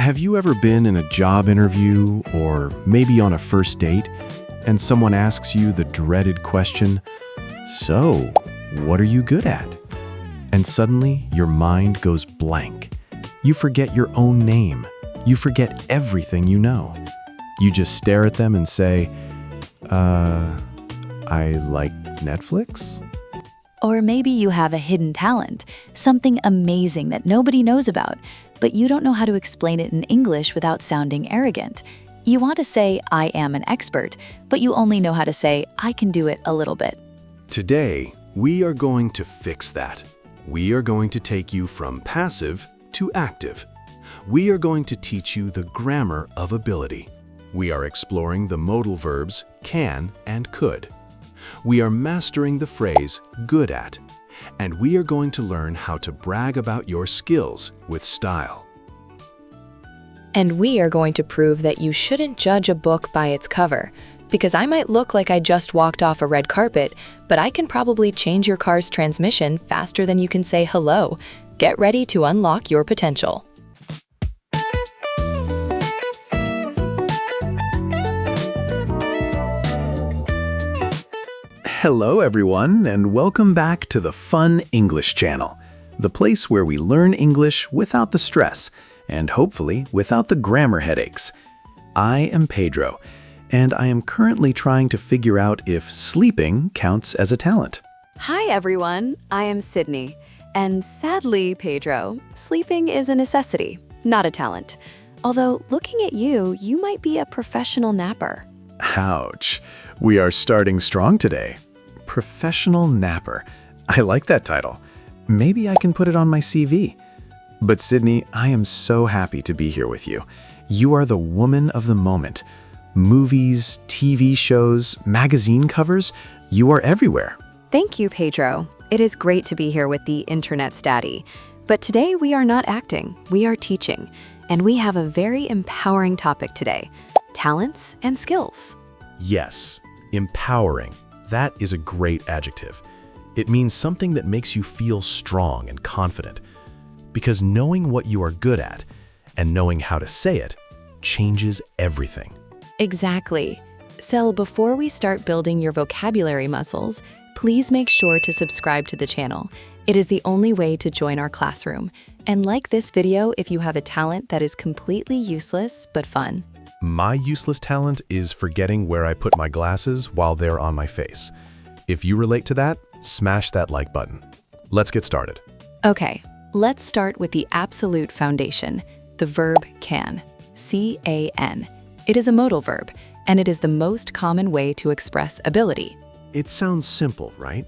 Have you ever been in a job interview or maybe on a first date and someone asks you the dreaded question, "So, what are you good at?" And suddenly your mind goes blank. You forget your own name. You forget everything you know. You just stare at them and say, I like Netflix? Or maybe you have a hidden talent, something amazing that nobody knows about, but you don't know how to explain it in English without sounding arrogant. You want to say, I am an expert, but you only know how to say, I can do it a little bit. Today, we are going to fix that. We are going to take you from passive to active. We are going to teach you the grammar of ability. We are exploring the modal verbs can and could. We are mastering the phrase good at, and we are going to learn how to brag about your skills with style. And we are going to prove that you shouldn't judge a book by its cover, because I might look like I just walked off a red carpet, but I can probably change your car's transmission faster than you can say hello. Get ready to unlock your potential. Hello everyone, and welcome back to the Fun English channel, the place where we learn English without the stress, and hopefully without the grammar headaches. I am Pedro, and I am currently trying to figure out if sleeping counts as a talent. Hi everyone, I am Sydney, and sadly, Pedro, sleeping is a necessity, not a talent. Although looking at you, you might be a professional napper. Ouch, we are starting strong today. Professional napper. I like that title. Maybe I can put it on my CV. But Sydney, I am so happy to be here with you. You are the woman of the moment. Movies, TV shows, magazine covers, you are everywhere. Thank you, Pedro. It is great to be here with the Internet's daddy. But today we are not acting, we are teaching. And we have a very empowering topic today, talents and skills. Yes, empowering. That is a great adjective. It means something that makes you feel strong and confident. Because knowing what you are good at and knowing how to say it changes everything. Exactly. So before we start building your vocabulary muscles, please make sure to subscribe to the channel. It is the only way to join our classroom. And like this video if you have a talent that is completely useless but fun. My useless talent is forgetting where I put my glasses while they're on my face. If you relate to that, smash that like button. Let's get started. Okay, let's start with the absolute foundation, the verb can. C-A-N. It is a modal verb, and it is the most common way to express ability. It sounds simple, right?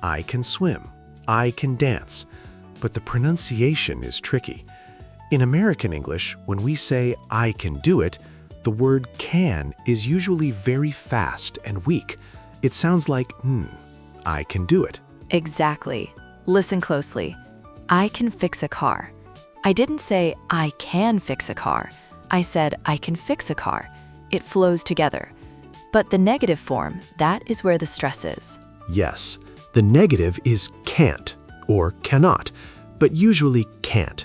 I can swim. I can dance. But the pronunciation is tricky. In American English, when we say I can do it, the word can is usually very fast and weak. It sounds like, I can do it. Exactly. Listen closely. I can fix a car. I didn't say I can fix a car. I said I can fix a car. It flows together. But the negative form, that is where the stress is. Yes, the negative is can't or cannot, but usually can't.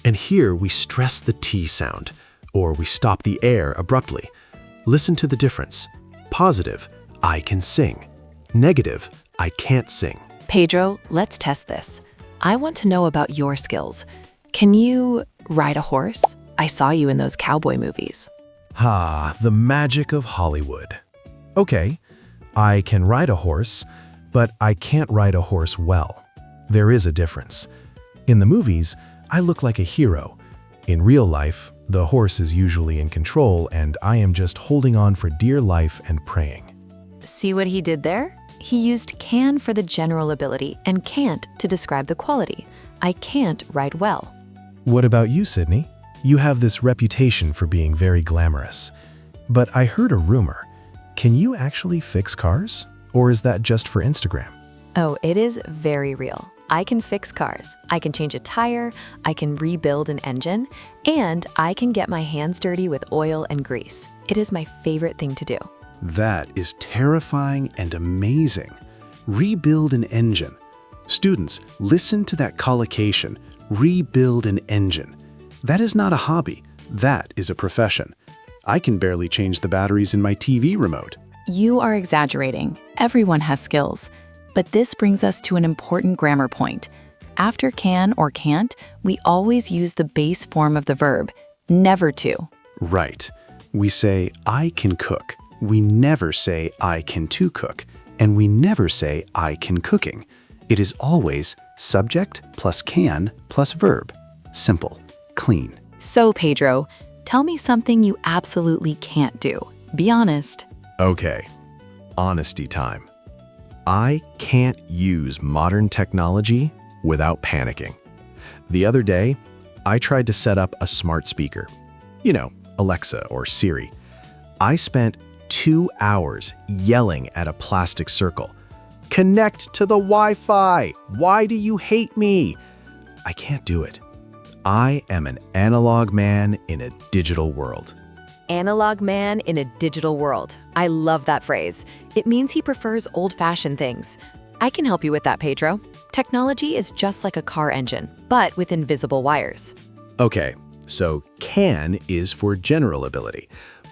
And here we stress the T sound, or we stop the air abruptly. Listen to the difference. Positive, I can sing. Negative, I can't sing. Pedro, let's test this. I want to know about your skills. Can you ride a horse? I saw you in those cowboy movies. Ah, the magic of Hollywood. Okay, I can ride a horse, but I can't ride a horse well. There is a difference. In the movies, I look like a hero. In real life, the horse is usually in control and I am just holding on for dear life and praying. See what he did there? He used can for the general ability and can't to describe the quality. I can't ride well. What about you, Sydney? You have this reputation for being very glamorous. But I heard a rumor. Can you actually fix cars? Or is that just for Instagram? Oh, it is very real. I can fix cars. I can change a tire, I can rebuild an engine, and I can get my hands dirty with oil and grease. It is my favorite thing to do. That is terrifying and amazing. Rebuild an engine. Students, listen to that collocation. Rebuild an engine. That is not a hobby. That is a profession. I can barely change the batteries in my TV remote. You are exaggerating. Everyone has skills. But this brings us to an important grammar point. After can or can't, we always use the base form of the verb, never to. Right. We say, I can cook. We never say, I can to cook. And we never say, I can cooking. It is always subject plus can plus verb. Simple. Clean. So, Pedro, tell me something you absolutely can't do. Be honest. Okay, honesty time. I can't use modern technology without panicking. The other day, I tried to set up a smart speaker. You know, Alexa or Siri. I spent 2 hours yelling at a plastic circle. Connect to the Wi-Fi! Why do you hate me? I can't do it. I am an analog man in a digital world. Analog man in a digital world. I love that phrase. It means he prefers old-fashioned things. I can help you with that, Pedro. Technology is just like a car engine, but with invisible wires. Okay, so can is for general ability.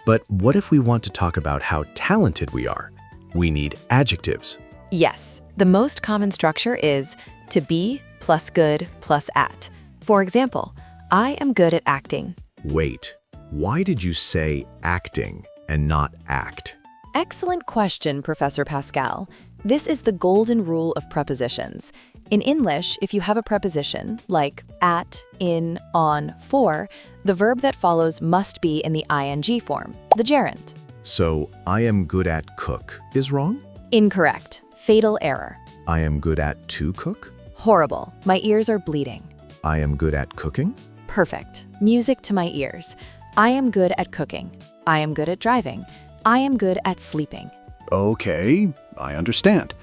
But what if we want to talk about how talented we are? We need adjectives. Yes, the most common structure is to be plus good plus at. For example, I am good at acting. Wait, why did you say acting and not act? Excellent question, Professor Pascal. This is the golden rule of prepositions. In English, if you have a preposition like at, in, on, for, the verb that follows must be in the ing form, the gerund. So, I am good at cook is wrong? Incorrect. Fatal error. I am good at to cook? Horrible. My ears are bleeding. I am good at cooking? Perfect. Music to my ears. I am good at cooking. I am good at driving. I am good at sleeping. Okay, I understand.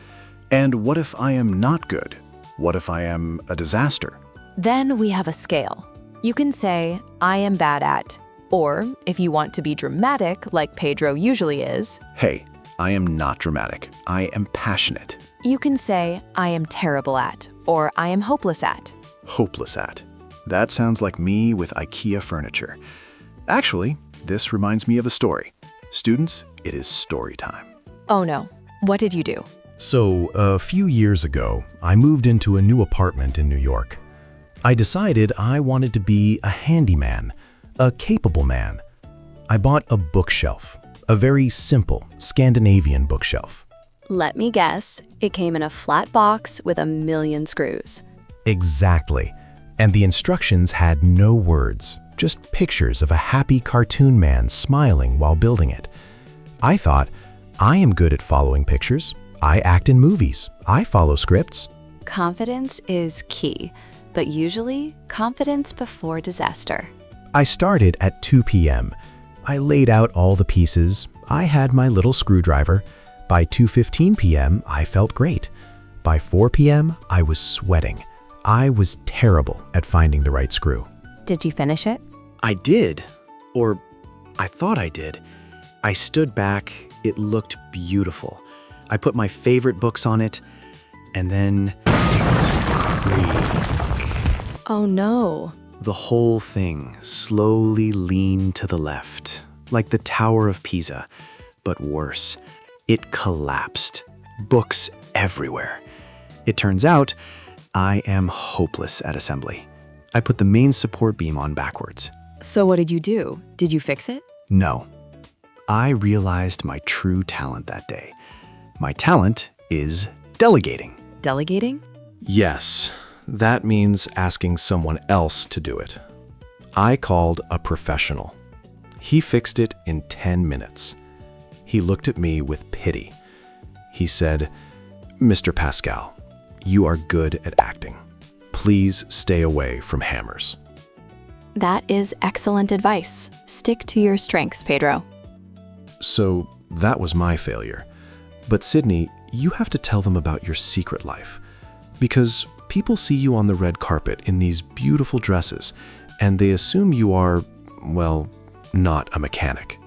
And what if I am not good? What if I am a disaster? Then we have a scale. You can say, I am bad at, or if you want to be dramatic, like Pedro usually is, Hey, I am not dramatic. I am passionate. you can say, I am terrible at, or I am hopeless at. Hopeless at. That sounds like me with IKEA furniture. Actually, this reminds me of a story. Students, it is story time. Oh no, what did you do? So, a few years ago, I moved into a new apartment in New York. I decided I wanted to be a handyman, a capable man. I bought a bookshelf, a very simple Scandinavian bookshelf. Let me guess, it came in a flat box with a million screws. Exactly. And the instructions had no words, just pictures of a happy cartoon man smiling while building it. I thought, I am good at following pictures. I act in movies. I follow scripts. Confidence is key, but usually confidence before disaster. I started at 2 p.m. I laid out all the pieces. I had my little screwdriver. By 2:15 p.m., I felt great. By 4 p.m., I was sweating. I was terrible at finding the right screw. Did you finish it? I did. Or I thought I did. I stood back. It looked beautiful. I put my favorite books on it, and then creak. Oh no. The whole thing slowly leaned to the left, like the Tower of Pisa, but worse. It collapsed. Books everywhere. It turns out, I am hopeless at assembly. I put the main support beam on backwards. So what did you do? Did you fix it? No. I realized my true talent that day. My talent is delegating. Delegating? Yes, that means asking someone else to do it. I called a professional. He fixed it in 10 minutes. He looked at me with pity. He said, Mr. Pascal, you are good at acting. Please stay away from hammers. That is excellent advice. Stick to your strengths, Pedro. So that was my failure. But Sydney, you have to tell them about your secret life. Because people see you on the red carpet in these beautiful dresses, and they assume you are, well, not a mechanic.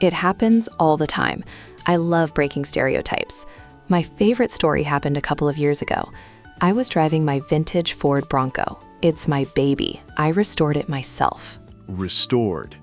It happens all the time. I love breaking stereotypes. My favorite story happened a couple of years ago. I was driving my vintage Ford Bronco. It's my baby. I restored it myself. Restored.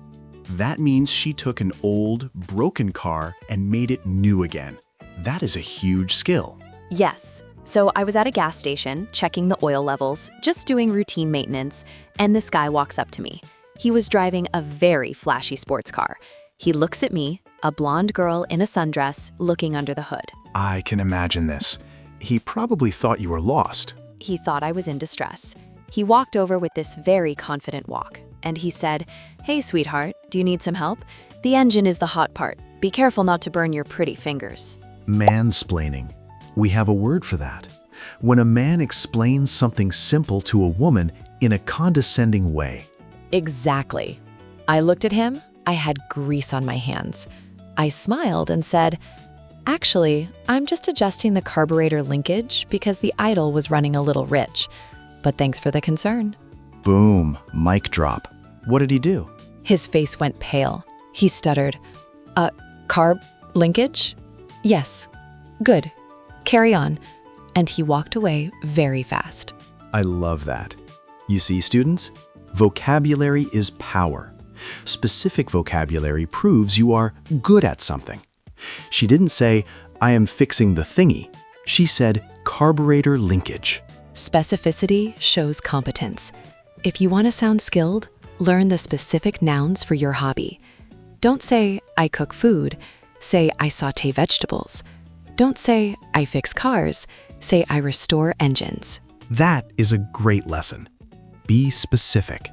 That means she took an old, broken car and made it new again. That is a huge skill. Yes. So I was at a gas station, checking the oil levels, just doing routine maintenance, and this guy walks up to me. He was driving a very flashy sports car. He looks at me, a blonde girl in a sundress, looking under the hood. I can imagine this. He probably thought you were lost. He thought I was in distress. He walked over with this very confident walk, and he said, "Hey, sweetheart, do you need some help? The engine is the hot part. Be careful not to burn your pretty fingers." Mansplaining. We have a word for that. When a man explains something simple to a woman in a condescending way. Exactly. I looked at him. I had grease on my hands. I smiled and said, "Actually, I'm just adjusting the carburetor linkage because the idle was running a little rich. But thanks for the concern." Boom. Mic drop. What did he do? His face went pale. He stuttered, "Carb linkage? Yes. Good. Carry on." And he walked away very fast. I love that. You see, students, vocabulary is power. Specific vocabulary proves you are good at something. She didn't say, "I am fixing the thingy." She said, "carburetor linkage." Specificity shows competence. If you want to sound skilled, learn the specific nouns for your hobby. Don't say, "I cook food." Say, "I saute vegetables." Don't say, "I fix cars." Say, "I restore engines." That is a great lesson. Be specific.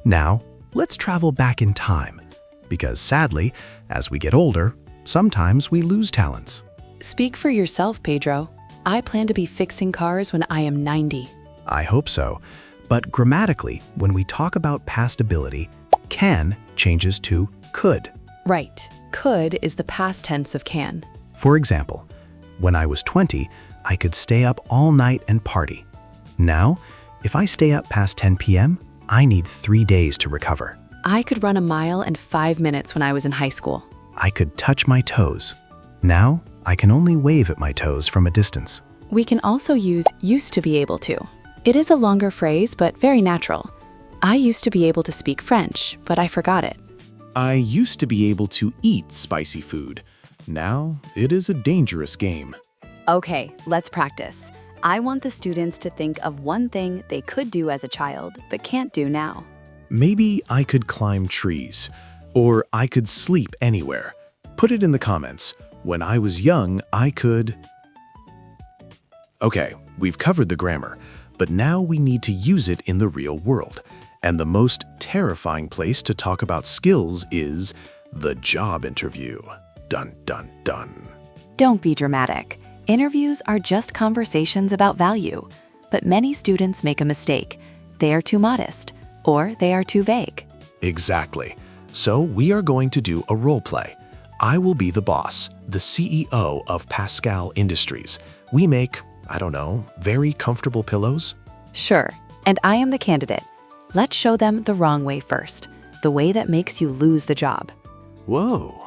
Now, let's travel back in time. Because sadly, as we get older, sometimes we lose talents. Speak for yourself, Pedro. I plan to be fixing cars when I am 90. I hope so. But grammatically, when we talk about past ability, can changes to could. Right. Could is the past tense of can. For example, when I was 20, I could stay up all night and party. Now, if I stay up past 10 p.m., I need 3 days to recover. I could run a mile in 5 minutes when I was in high school. I could touch my toes. Now, I can only wave at my toes from a distance. We can also use used to be able to. It is a longer phrase, but very natural. I used to be able to speak French, but I forgot it. I used to be able to eat spicy food. Now, it is a dangerous game. Okay, let's practice. I want the students to think of one thing they could do as a child, but can't do now. Maybe I could climb trees, or I could sleep anywhere. Put it in the comments. When I was young, I could... Okay, we've covered the grammar, but now we need to use it in the real world. And the most terrifying place to talk about skills is the job interview. Dun, dun, dun. Don't be dramatic. Interviews are just conversations about value. But many students make a mistake. They are too modest, or they are too vague. Exactly. So we are going to do a role play. I will be the boss, the CEO of Pascal Industries. We make, I don't know, very comfortable pillows. Sure, and I am the candidate. Let's show them the wrong way first, the way that makes you lose the job. Whoa.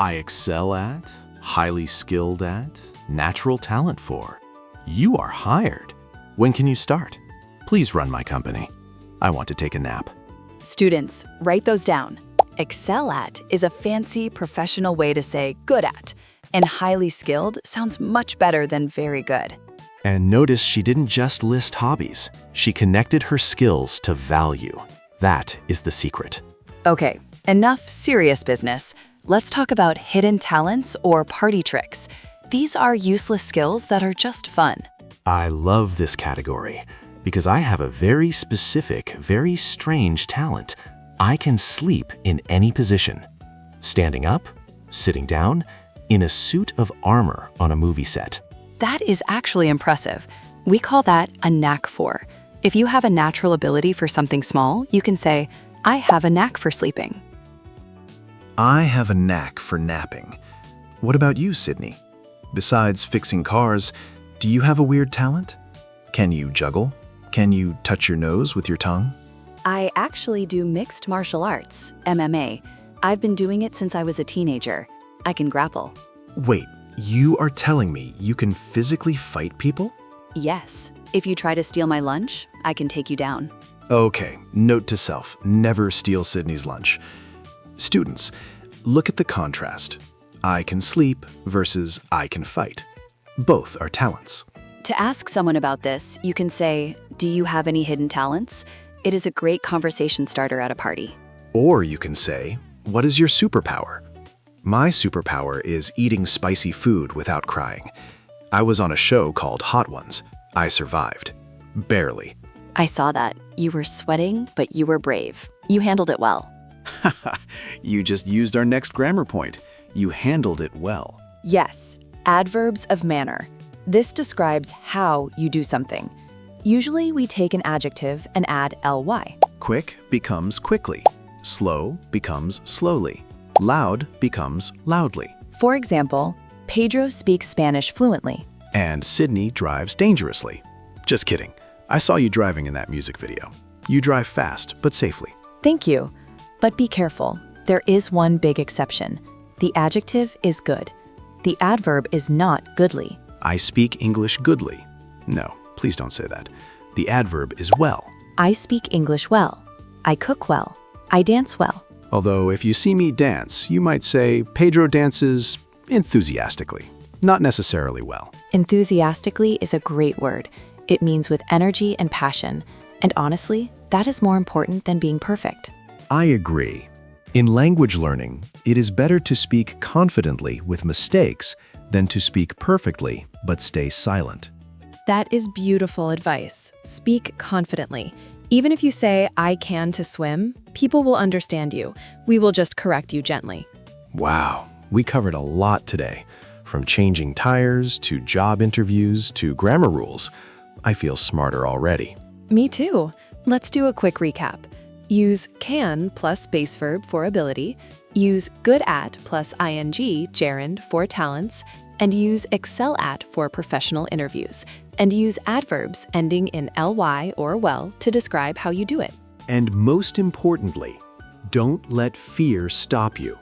I excel at, highly skilled at, natural talent for. You are hired. When can you start? Please run my company. I want to take a nap. Students, write those down. Excel at is a fancy professional way to say good at, and highly skilled sounds much better than very good. And notice she didn't just list hobbies. She connected her skills to value. That is the secret. Okay, enough serious business. Let's talk about hidden talents or party tricks. These are useless skills that are just fun. I love this category because I have a very specific, very strange talent. I can sleep in any position. Standing up, sitting down, in a suit of armor on a movie set. That is actually impressive. We call that a knack for. If you have a natural ability for something small, you can say, I have a knack for sleeping. I have a knack for napping. What about you, Sydney? Besides fixing cars, do you have a weird talent? Can you juggle? Can you touch your nose with your tongue? I actually do mixed martial arts, MMA. I've been doing it since I was a teenager. I can grapple. Wait, you are telling me you can physically fight people? Yes. If you try to steal my lunch, I can take you down. Okay, note to self, never steal Sydney's lunch. Students, look at the contrast. I can sleep versus I can fight. Both are talents. To ask someone about this, you can say, "Do you have any hidden talents?" It is a great conversation starter at a party. Or you can say, what is your superpower? My superpower is eating spicy food without crying. I was on a show called Hot Ones. I survived. Barely. I saw that. You were sweating, but you were brave. You handled it well. You just used our next grammar point. You handled it well. Yes, adverbs of manner. This describes how you do something. Usually we take an adjective and add ly. Quick becomes quickly. Slow becomes slowly. Loud becomes loudly. For example, Pedro speaks Spanish fluently. And Sydney drives dangerously. Just kidding. I saw you driving in that music video. You drive fast, but safely. Thank you. But be careful. There is one big exception. The adjective is good. The adverb is not goodly. I speak English goodly. No, please don't say that. The adverb is well. I speak English well. I cook well. I dance well. Although if you see me dance, you might say Pedro dances enthusiastically, not necessarily well. Enthusiastically is a great word. It means with energy and passion. And honestly, that is more important than being perfect. I agree. In language learning, it is better to speak confidently with mistakes than to speak perfectly but stay silent. That is beautiful advice. Speak confidently. Even if you say, "I can" to swim, people will understand you. We will just correct you gently. Wow, we covered a lot today. From changing tires to job interviews to grammar rules. I feel smarter already. Me too. Let's do a quick recap. Use can plus base verb for ability. Use good at plus ing, gerund, for talents. And use excel at for professional interviews. And use adverbs ending in ly or well to describe how you do it. And most importantly, don't let fear stop you.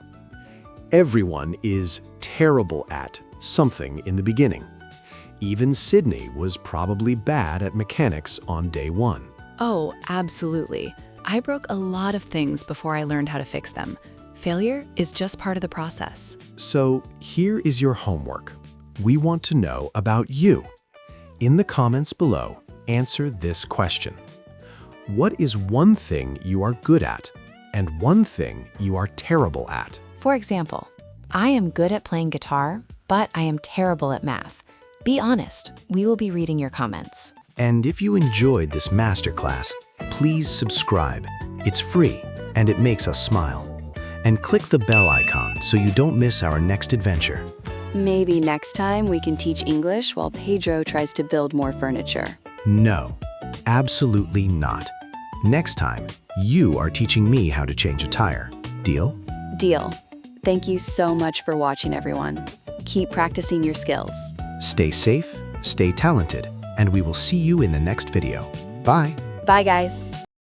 Everyone is terrible at something in the beginning. Even Sydney was probably bad at mechanics on day one. Oh, absolutely. I broke a lot of things before I learned how to fix them. Failure is just part of the process. So here is your homework. We want to know about you. In the comments below, answer this question. What is one thing you are good at and one thing you are terrible at? For example, I am good at playing guitar, but I am terrible at math. Be honest. We will be reading your comments. And if you enjoyed this masterclass, please subscribe. It's free and it makes us smile. And click the bell icon so you don't miss our next adventure. Maybe next time we can teach English while Pedro tries to build more furniture. No, absolutely not. Next time, you are teaching me how to change a tire. Deal? Deal. Thank you so much for watching, everyone. Keep practicing your skills. Stay safe, stay talented, and we will see you in the next video. Bye. Bye, guys.